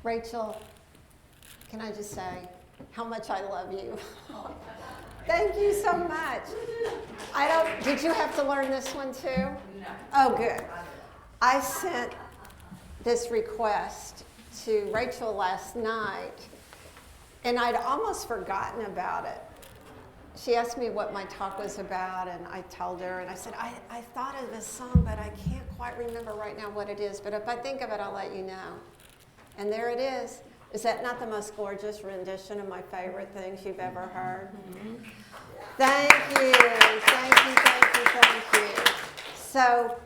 Rachel, can I just say how much I love you? Thank you so much. Did you have to learn this one too? No. Oh, good. I sent this request to Rachel last night, and I'd almost forgotten about it. She asked me what my talk was about, and I told her, and I said, I thought of this song, but I can't quite remember right now what it is, but if I think of it, I'll let you know. And there it is. Is that not the most gorgeous rendition of my favorite things you've ever heard? Mm-hmm. Thank you, thank you, thank you, thank you. So,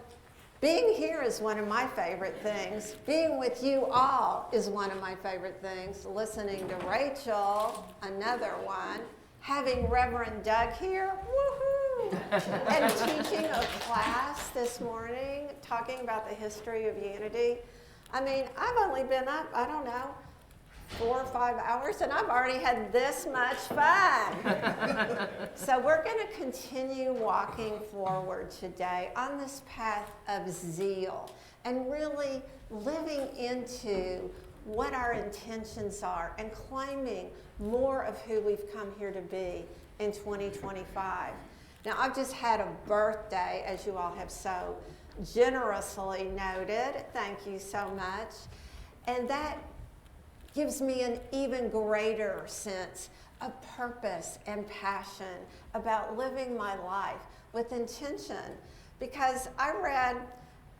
being here is one of my favorite things. Being with you all is one of my favorite things. Listening to Rachel, another one. Having Reverend Doug here, woohoo! And teaching a class this morning, talking about the history of unity. I mean, I've only been up, 4 or 5 hours, and I've already had this much fun. So we're going to continue walking forward today on this path of zeal and really living into what our intentions are and claiming more of who we've come here to be in 2025. Now, I've just had a birthday, as you all have so generously noted. Thank you so much. And that gives me an even greater sense of purpose and passion about living my life with intention. Because I read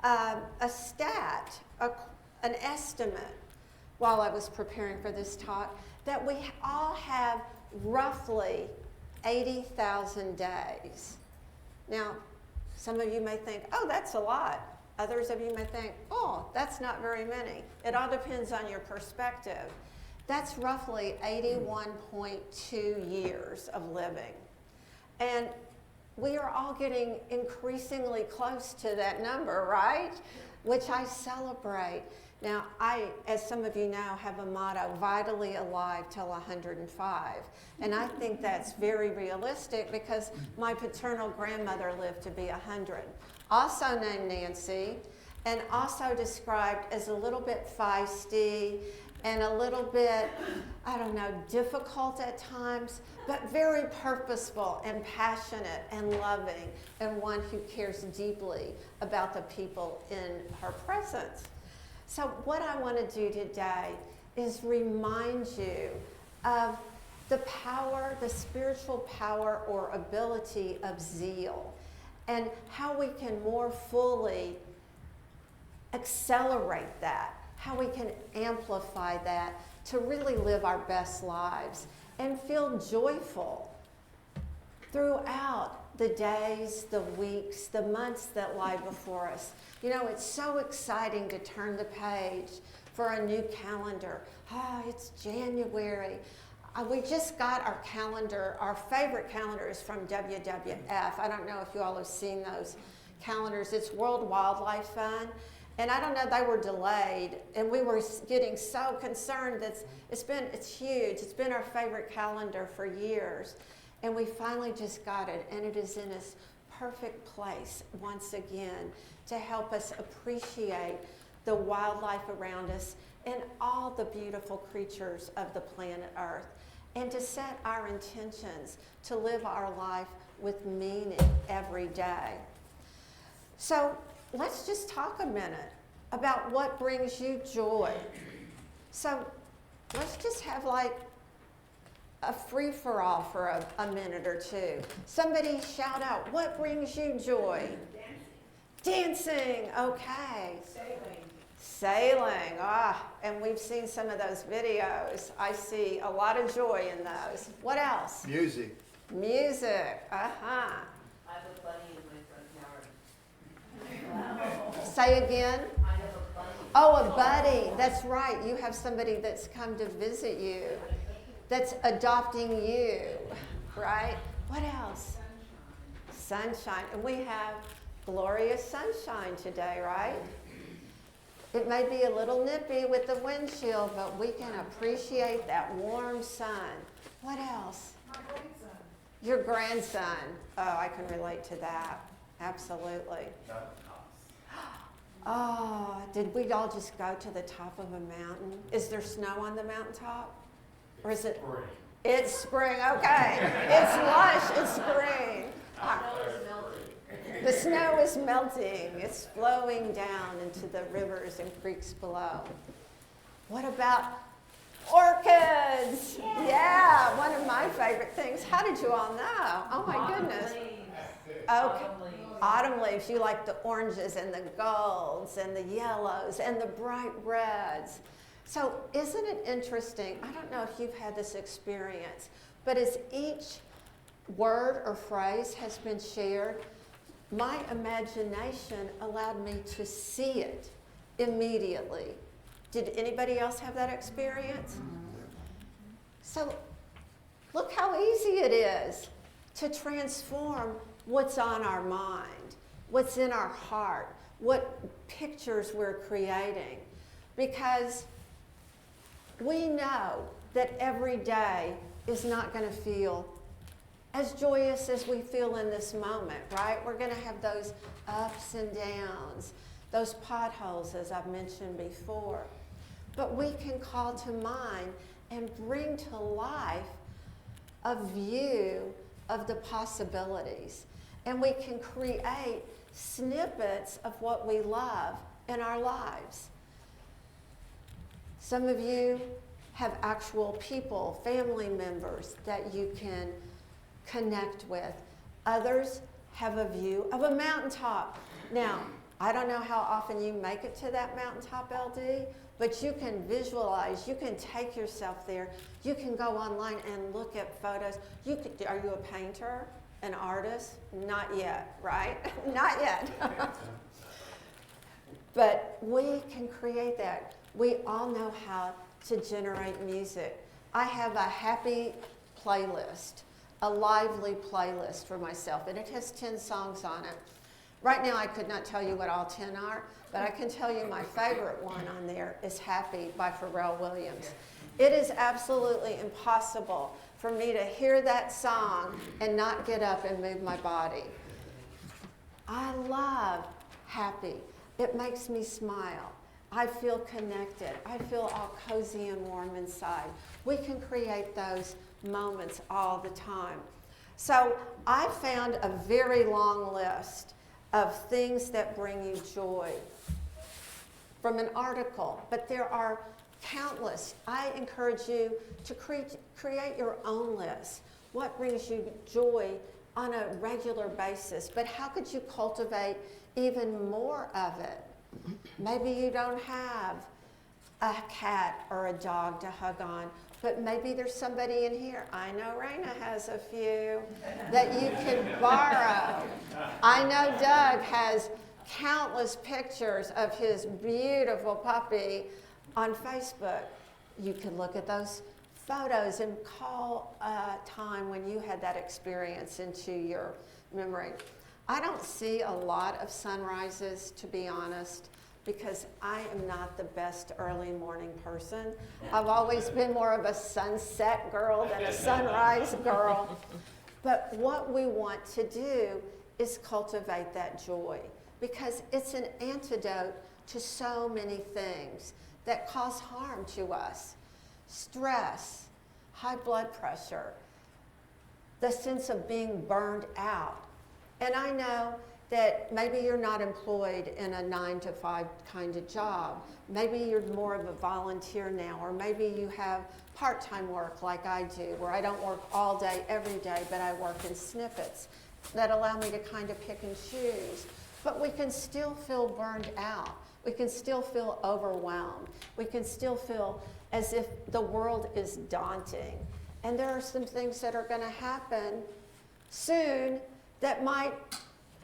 a stat, an estimate, while I was preparing for this talk, that we all have roughly 80,000 days. Now, some of you may think, oh, that's a lot. Others of you may think, oh, that's not very many. It all depends on your perspective. That's roughly 81.2 years of living. And we are all getting increasingly close to that number, right? Which I celebrate. Now, I, as some of you know, have a motto, vitally alive till 105. And I think that's very realistic because my paternal grandmother lived to be 100. Also named Nancy, and also described as a little bit feisty and a little bit, difficult at times, but very purposeful and passionate and loving, and one who cares deeply about the people in her presence. So what I want to do today is remind you of the power, the spiritual power or ability of zeal, and how we can more fully accelerate that, how we can amplify that to really live our best lives and feel joyful throughout the days, the weeks, the months that lie before us. You know, it's so exciting to turn the page for a new calendar. It's January. We just got our calendar. Our favorite calendar is from WWF. I don't know if you all have seen those calendars. It's World Wildlife Fund. And I don't know, they were delayed. And we were getting so concerned that it's huge. It's been our favorite calendar for years. And we finally just got it. And it is in its perfect place once again to help us appreciate the wildlife around us and all the beautiful creatures of the planet Earth, and to set our intentions to live our life with meaning every day. So let's just talk a minute about what brings you joy. So let's just have like a free-for-all for a minute or two. Somebody shout out, what brings you joy? Dancing, okay. Sailing, and we've seen some of those videos. I see a lot of joy in those. What else? Music. Music, I have a bunny in my front yard. Say again? I have a bunny. Oh, a buddy, that's right. You have somebody that's come to visit you, that's adopting you, right? What else? Sunshine, and we have glorious sunshine today, right? It may be a little nippy with the windshield, but we can appreciate that warm sun. What else? My grandson. Your grandson. Oh, I can relate to that. Absolutely. Oh, did we all just go to the top of a mountain? Is there snow on the mountaintop? Or is it? Spring. It's spring, okay. It's lush, it's spring. Snow is melting. The snow is melting. It's flowing down into the rivers and creeks below. What about orchids? Yeah, one of my favorite things. How did you all know? Oh my goodness. Okay. Autumn leaves. Autumn leaves, you like the oranges and the golds and the yellows and the bright reds. So isn't it interesting? I don't know if you've had this experience, but as each word or phrase has been shared, my imagination allowed me to see it immediately. Did anybody else have that experience? So look how easy it is to transform what's on our mind, what's in our heart, what pictures we're creating. Because we know that every day is not going to feel as joyous as we feel in this moment, right? We're going to have those ups and downs, those potholes, as I've mentioned before. But we can call to mind and bring to life a view of the possibilities. And we can create snippets of what we love in our lives. Some of you have actual people, family members that you can connect with. Others have a view of a mountaintop. Now, I don't know how often you make it to that mountaintop, LD, but you can visualize, you can take yourself there, you can go online and look at photos. Are you a painter, an artist? Not yet, right? Not yet. But we can create that. We all know how to generate music. I have a happy playlist, a lively playlist for myself, and it has 10 songs on it. Right now I could not tell you what all 10 are, but I can tell you my favorite one on there is Happy by Pharrell Williams. It is absolutely impossible for me to hear that song and not get up and move my body. I love Happy. It makes me smile. I feel connected. I feel all cozy and warm inside. We can create those moments all the time. So I found a very long list of things that bring you joy from an article, but there are countless. I encourage you to create your own list. What brings you joy on a regular basis? But how could you cultivate even more of it? Maybe you don't have a cat or a dog to hug on, but maybe there's somebody in here. I know Raina has a few that you can borrow. I know Doug has countless pictures of his beautiful puppy on Facebook. You can look at those photos and call a time when you had that experience into your memory. I don't see a lot of sunrises, to be honest, because I am not the best early morning person. I've always been more of a sunset girl than a sunrise girl. But what we want to do is cultivate that joy, because it's an antidote to so many things that cause harm to us. Stress, high blood pressure, the sense of being burned out. And I know that maybe you're not employed in a 9-to-5 kind of job. Maybe you're more of a volunteer now, or maybe you have part-time work like I do, where I don't work all day, every day, but I work in snippets that allow me to kind of pick and choose. But we can still feel burned out. We can still feel overwhelmed. We can still feel as if the world is daunting. And there are some things that are going to happen soon that might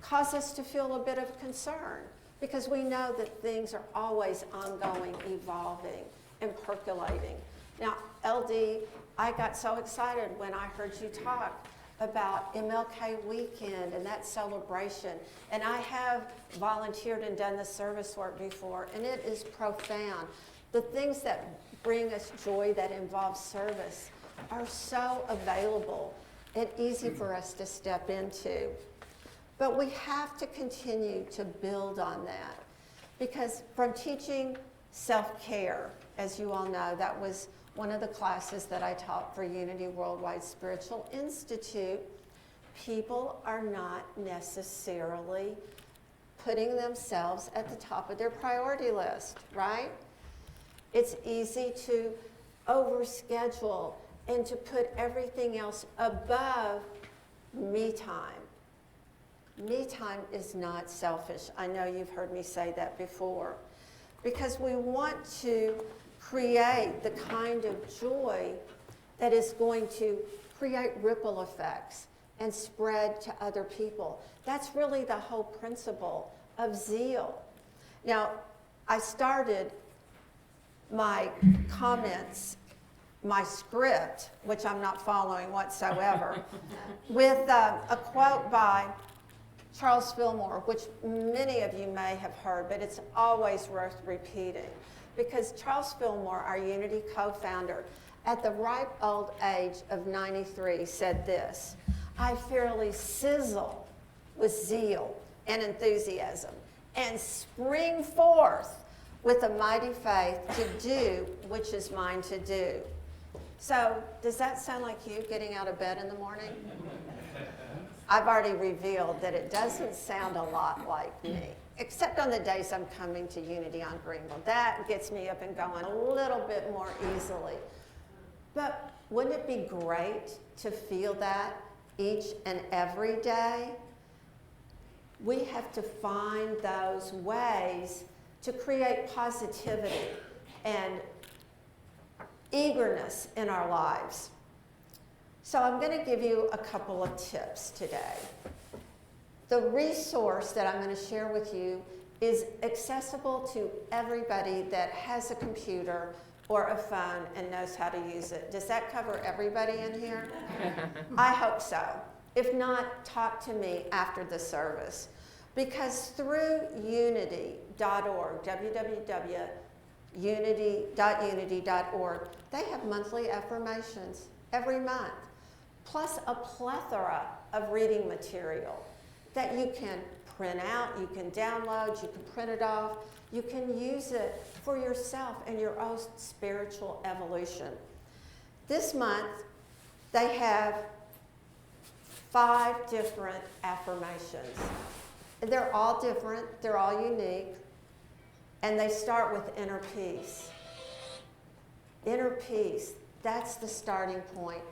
cause us to feel a bit of concern, because we know that things are always ongoing, evolving, and percolating. Now, LD, I got so excited when I heard you talk about MLK weekend and that celebration. And I have volunteered and done the service work before, and it is profound. The things that bring us joy that involve service are so available and easy for us to step into. But we have to continue to build on that. Because from teaching self-care, as you all know, that was one of the classes that I taught for Unity Worldwide Spiritual Institute. People are not necessarily putting themselves at the top of their priority list, right? It's easy to overschedule and to put everything else above me time. Me time is not selfish. I know you've heard me say that before. Because we want to create the kind of joy that is going to create ripple effects and spread to other people. That's really the whole principle of Zeal. Now, I started my comments, my script, which I'm not following whatsoever, with a quote by Charles Fillmore, which many of you may have heard, but it's always worth repeating. Because Charles Fillmore, our Unity co-founder, at the ripe old age of 93, said this: "I fairly sizzle with zeal and enthusiasm and spring forth with a mighty faith to do which is mine to do." So, does that sound like you getting out of bed in the morning? I've already revealed that it doesn't sound a lot like me, except on the days I'm coming to Unity on Greenville. That gets me up and going a little bit more easily. But wouldn't it be great to feel that each and every day? We have to find those ways to create positivity and eagerness in our lives. So I'm going to give you a couple of tips today. The resource that I'm going to share with you is accessible to everybody that has a computer or a phone and knows how to use it. Does that cover everybody in here? I hope so. If not, talk to me after the service. Because through unity.org, www.unity.org, they have monthly affirmations every month, plus a plethora of reading material that you can print out, you can download, you can print it off, you can use it for yourself and your own spiritual evolution. This month, they have 5 different affirmations. They're all different, they're all unique, and they start with inner peace. Inner peace, that's the starting point.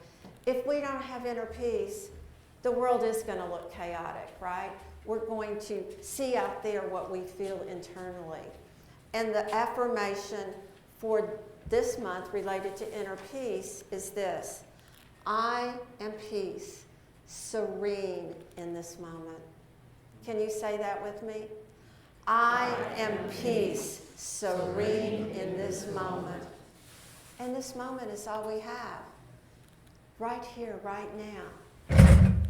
If we don't have inner peace, the world is going to look chaotic, right? We're going to see out there what we feel internally. And the affirmation for this month related to inner peace is this: I am peace, serene in this moment. Can you say that with me? I am peace, serene in this moment. And this moment is all we have. Right here, right now.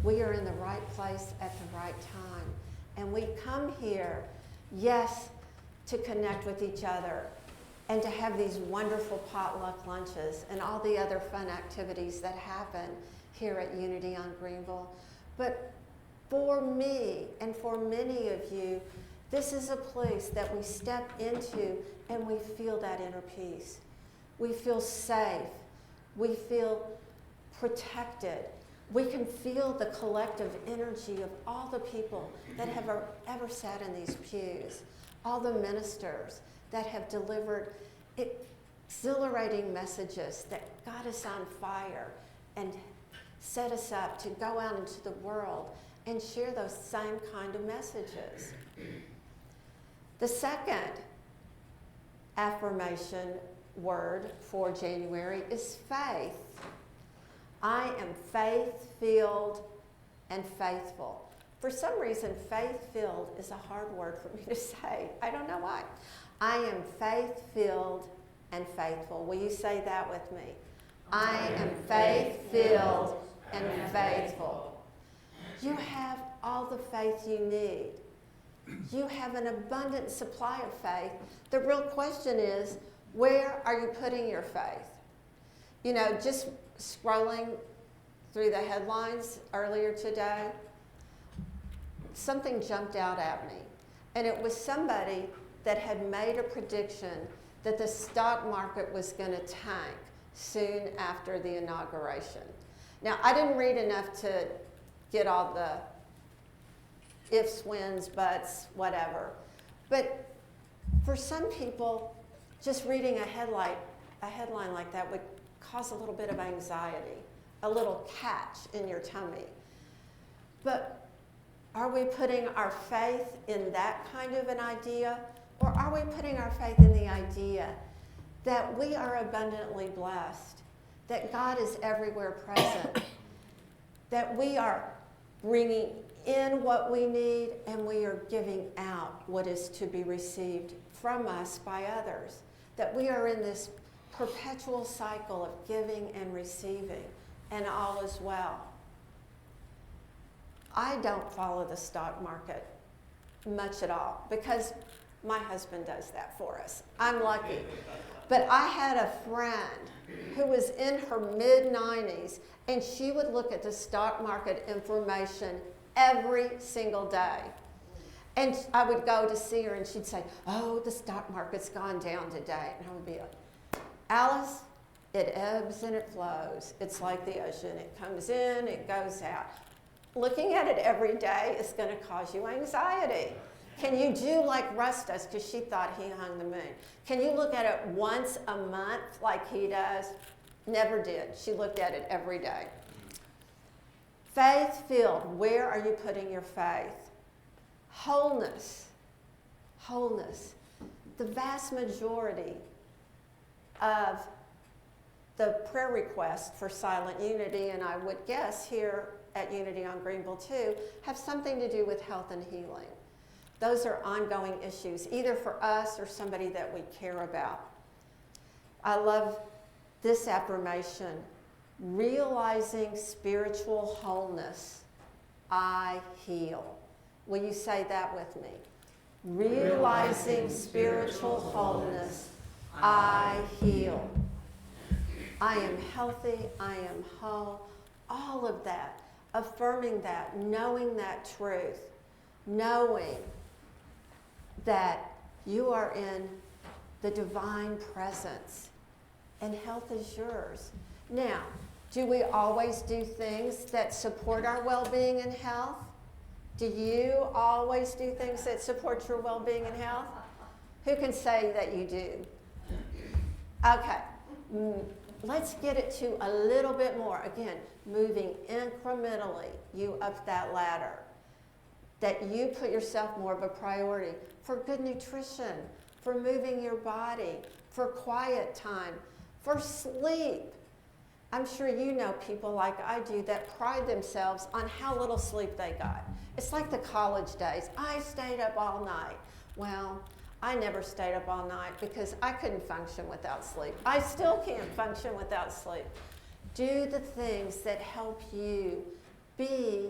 We are in the right place at the right time. And we come here, yes, to connect with each other and to have these wonderful potluck lunches and all the other fun activities that happen here at Unity on Greenville. But for me and for many of you, this is a place that we step into and we feel that inner peace. We feel safe. We feel protected. We can feel the collective energy of all the people that have ever sat in these pews, all the ministers that have delivered exhilarating messages that got us on fire and set us up to go out into the world and share those same kind of messages. The second affirmation word for January is faith. I am faith-filled and faithful. For some reason, faith-filled is a hard word for me to say. I don't know why. I am faith-filled and faithful. Will you say that with me? I am faith-filled and faithful. You have all the faith you need. You have an abundant supply of faith. The real question is, where are you putting your faith? You know, just scrolling through the headlines earlier today, something jumped out at me. And it was somebody that had made a prediction that the stock market was going to tank soon after the inauguration. Now, I didn't read enough to get all the ifs, whens, buts, whatever. But for some people, just reading a headline like that would cause a little bit of anxiety, a little catch in your tummy. But are we putting our faith in that kind of an idea? Or are we putting our faith in the idea that we are abundantly blessed, that God is everywhere present, that we are bringing in what we need and we are giving out what is to be received from us by others, that we are in this perpetual cycle of giving and receiving, and all is well. I don't follow the stock market much at all because my husband does that for us. I'm lucky. But I had a friend who was in her mid-90s, and she would look at the stock market information every single day. And I would go to see her, and she'd say, oh, the stock market's gone down today. And I would be like, Alice, it ebbs and it flows. It's like the ocean. It comes in, it goes out. Looking at it every day is going to cause you anxiety. Can you do like Russ does, because she thought he hung the moon? Can you look at it once a month like he does? Never did. She looked at it every day. Faith-filled, where are you putting your faith? Wholeness. Wholeness. The vast majority of the prayer requests for Silent Unity, and I would guess here at Unity on Greenville too, have something to do with health and healing. Those are ongoing issues, either for us or somebody that we care about. I love this affirmation, realizing spiritual wholeness, I heal. Will you say that with me? Realizing spiritual wholeness, I heal. I am healthy, I am whole, all of that, affirming that, knowing that truth, knowing that you are in the divine presence and health is yours. Now, do we always do things that support our well-being and health? Do you always do things that support your well-being and health? Who can say that you do? Okay, let's get it to a little bit more. Again, moving incrementally you up that ladder. That you put yourself more of a priority for good nutrition, for moving your body, for quiet time, for sleep. I'm sure you know people like I do that pride themselves on how little sleep they got. It's like the college days. I stayed up all night. Well, I never stayed up all night because I couldn't function without sleep. I still can't function without sleep. Do the things that help you be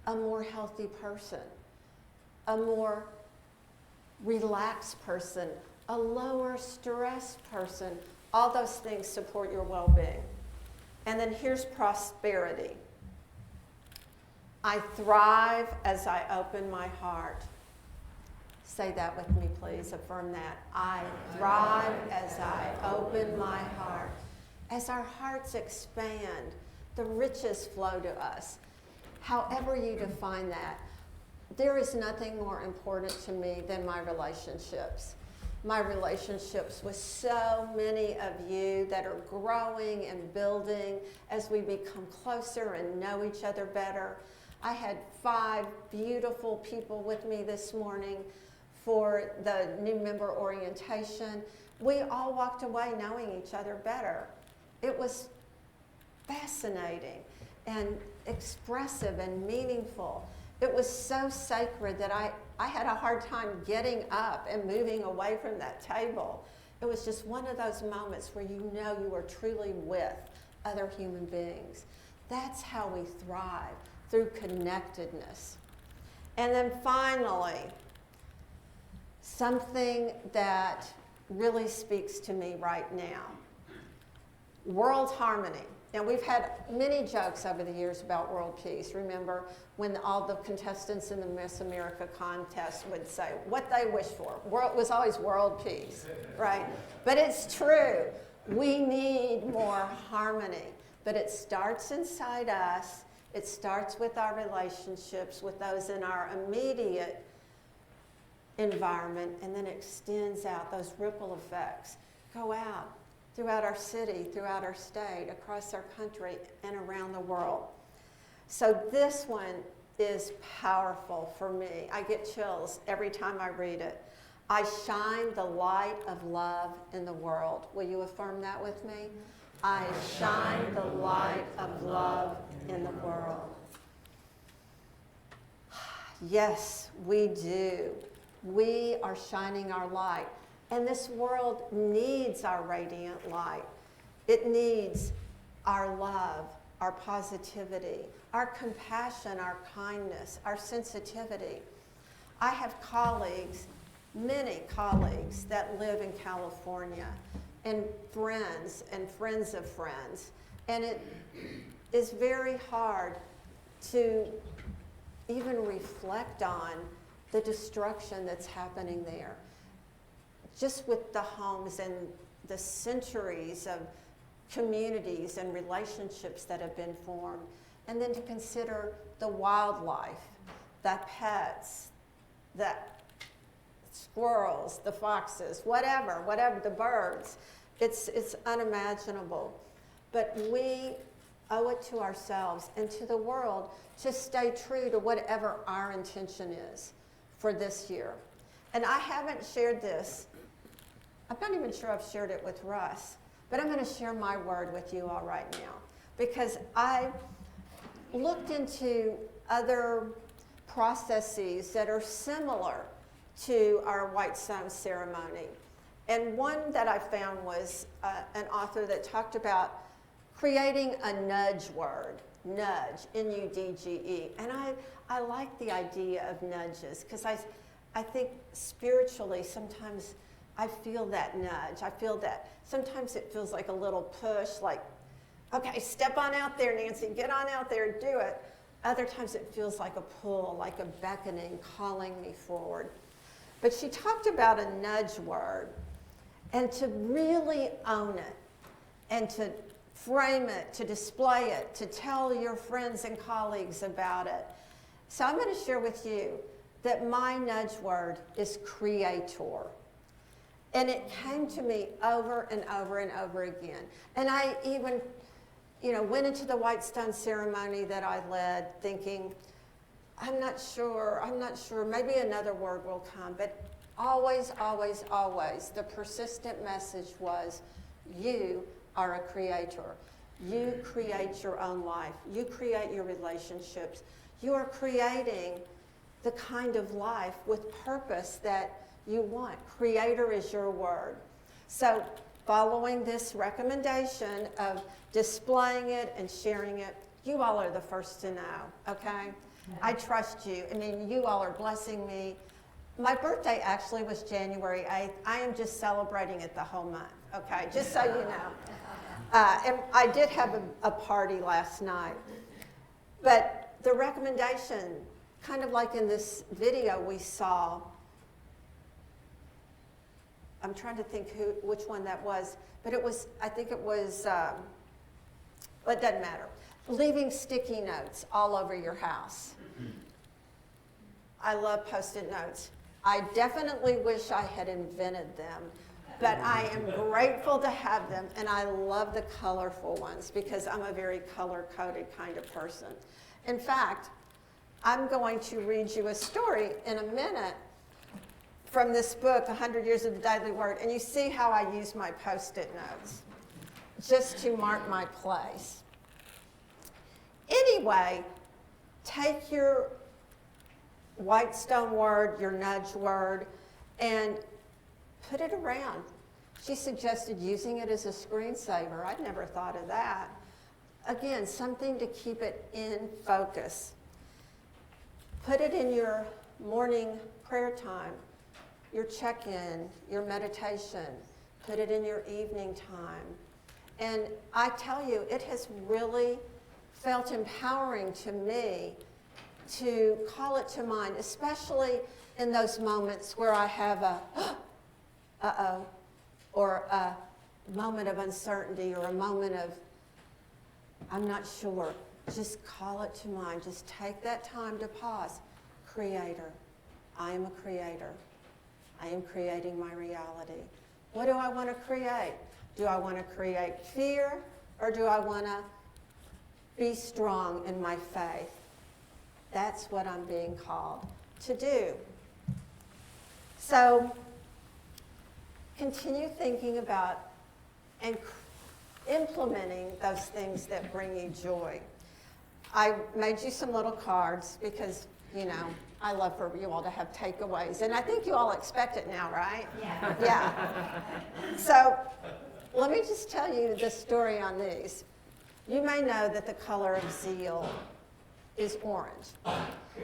a more healthy person, a more relaxed person, a lower stress person. All those things support your well-being. And then here's prosperity. I thrive as I open my heart. Say that with me, please. Affirm that. I thrive as I open my heart. As our hearts expand, the riches flow to us. However you define that, there is nothing more important to me than my relationships. My relationships with so many of you that are growing and building as we become closer and know each other better. I had 5 beautiful people with me this morning for the new member orientation. We all walked away knowing each other better. It was fascinating and expressive and meaningful. It was so sacred that I had a hard time getting up and moving away from that table. It was just one of those moments where you know you are truly with other human beings. That's how we thrive, through connectedness. And then finally, something that really speaks to me right now. World harmony. Now, we've had many jokes over the years about world peace. Remember when all the contestants in the Miss America contest would say what they wish for? It was always world peace, right? But it's true. We need more harmony. But it starts inside us. It starts with our relationships with those in our immediate environment, and then extends out. Those ripple effects go out throughout our city, throughout our state, across our country, and around the world. So this one is powerful for me. I get chills every time I read it. I shine the light of love in the world. Will you affirm that with me? I shine the light of love in the world. Yes, we do. We are shining our light. And this world needs our radiant light. It needs our love, our positivity, our compassion, our kindness, our sensitivity. I have colleagues, many colleagues that live in California, and friends of friends. And it is very hard to even reflect on the destruction that's happening there. Just with the homes and the centuries of communities and relationships that have been formed. And then to consider the wildlife, the pets, the squirrels, the foxes, whatever, the birds. It's unimaginable. But we owe it to ourselves and to the world to stay true to whatever our intention is for this year. And I haven't shared this. I'm not even sure I've shared it with Russ, but I'm going to share my word with you all right now, because I looked into other processes that are similar to our white stone ceremony. And one that I found was an author that talked about creating a nudge word, nudge, N-U-D-G-E. And I like the idea of nudges, because I think spiritually sometimes I feel that nudge. I feel that sometimes it feels like a little push, like, okay, step on out there, Nancy, get on out there and do it. Other times it feels like a pull, like a beckoning, calling me forward. But she talked about a nudge word, and to really own it, and to frame it, to display it, to tell your friends and colleagues about it. So I'm going to share with you that my nudge word is creator. And it came to me over and over and over again. And I even, went into the white stone ceremony that I led thinking, I'm not sure, maybe another word will come. But always, always, always, the persistent message was, you are a creator. You create your own life. You create your relationships. You are creating the kind of life with purpose that you want. Creator is your word. So following this recommendation of displaying it and sharing it, you all are the first to know, okay? I trust you. I mean, you all are blessing me. My birthday actually was January 8th. I am just celebrating it the whole month, okay? Just so you know. And I did have a party last night. But the recommendation, kind of like in this video we saw, I'm trying to think which one that was, but I think it was, well, it doesn't matter. Leaving sticky notes all over your house. I love Post-it notes. I definitely wish I had invented them, but I am grateful to have them, and I love the colorful ones because I'm a very color-coded kind of person. In fact, I'm going to read you a story in a minute from this book, 100 Years of the Daily Word, and you see how I use my Post-it notes just to mark my place. Anyway, take your white stone word, your nudge word, and put it around. She suggested using it as a screensaver. I'd never thought of that. Again, something to keep it in focus. Put it in your morning prayer time, your check-in, your meditation. Put it in your evening time. And I tell you, it has really felt empowering to me to call it to mind, especially in those moments where I have a uh-oh, or a moment of uncertainty or a moment of, I'm not sure. Just call it to mind. Just take that time to pause. Creator. I am a creator. I am creating my reality. What do I want to create? Do I want to create fear, or do I want to be strong in my faith? That's what I'm being called to do. So continue thinking about and implementing those things that bring you joy. I made you some little cards because, you know, I love for you all to have takeaways. And I think you all expect it now, right? Yeah. Yeah. So let me just tell you the story on these. You may know that the color of Zeal is orange.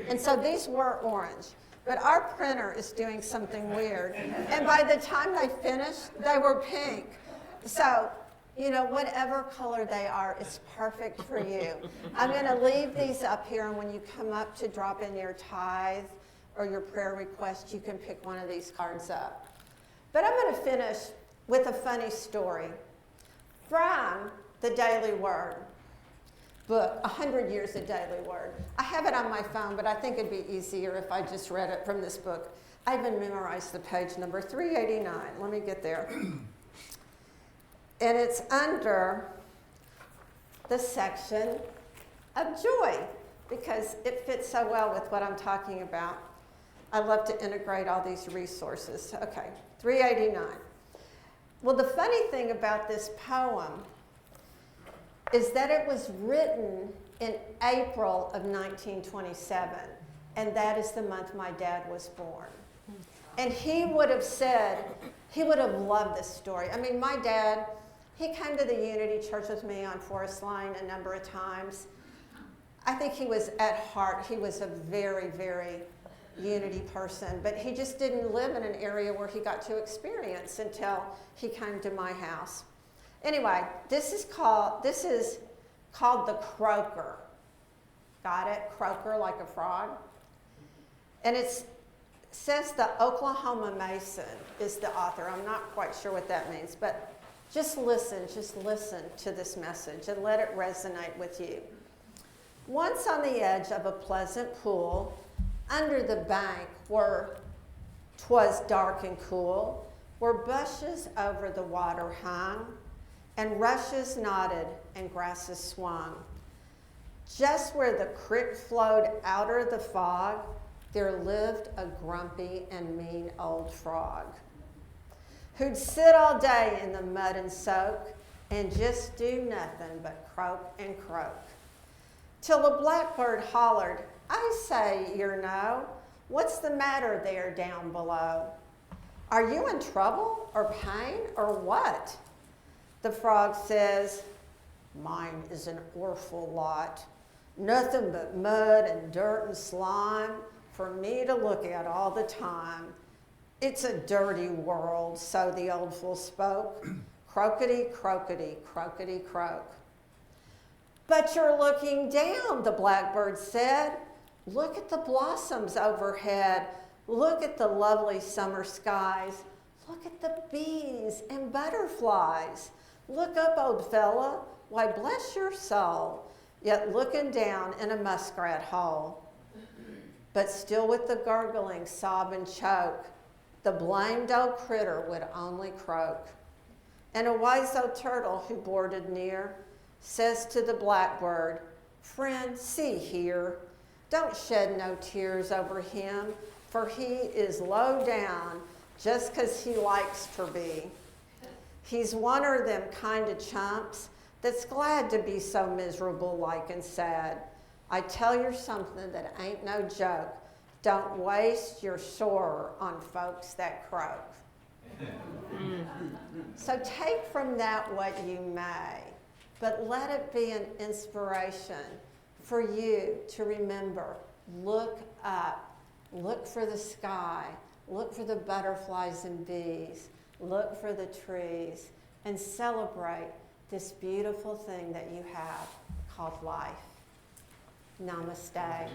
And so these were orange. But our printer is doing something weird. And by the time they finished, they were pink. So, you know, whatever color they are, it's perfect for you. I'm going to leave these up here, and when you come up to drop in your tithe or your prayer request, you can pick one of these cards up. But I'm going to finish with a funny story from the Daily Word book, 100 Years of Daily Word. I have it on my phone, but I think it'd be easier if I just read it from this book. I even memorized the page number 389. Let me get there. And it's under the section of joy because it fits so well with what I'm talking about. I love to integrate all these resources. Okay, 389. Well, the funny thing about this poem is that it was written in April of 1927, and that is the month my dad was born. And he would have said, he would have loved this story. I mean, my dad, he came to the Unity Church with me on Forest Line a number of times. I think he was, at heart, he was a very, very Unity person, but he just didn't live in an area where he got to experience until he came to my house. Anyway, this is called the croaker. Got it? Croaker, like a frog. And it says the Oklahoma Mason is the author. I'm not quite sure what that means, but just listen to this message and let it resonate with you. Once on the edge of a pleasant pool, under the bank where 'twas dark and cool, where bushes over the water hung, and rushes nodded and grasses swung. Just where the creek flowed outer the fog, there lived a grumpy and mean old frog, who'd sit all day in the mud and soak, and just do nothing but croak and croak. Till a blackbird hollered, "I say, yer know, what's the matter there down below? Are you in trouble or pain or what?" The frog says, "Mine is an orful lot. Nothing but mud and dirt and slime for me to look at all the time. It's a dirty world," so the old fool spoke. Croakety, croakety, croakety, croak. "But you're looking down," the blackbird said. "Look at the blossoms overhead. Look at the lovely summer skies. Look at the bees and butterflies. Look up, old fella, why bless your soul, yet looking down in a muskrat hole." But still with the gurgling, sob and choke, the blamed old critter would only croak. And a wise old turtle who boarded near says to the blackbird, "Friend, see here, don't shed no tears over him, for he is low down just 'cause he likes ter be. He's one of them kind of chumps that's glad to be so miserable like and sad. I tell you something that ain't no joke. Don't waste your sorrow on folks that croak." So take from that what you may, but let it be an inspiration for you to remember. Look up, look for the sky, look for the butterflies and bees, look for the trees, and celebrate this beautiful thing that you have called life. Namaste.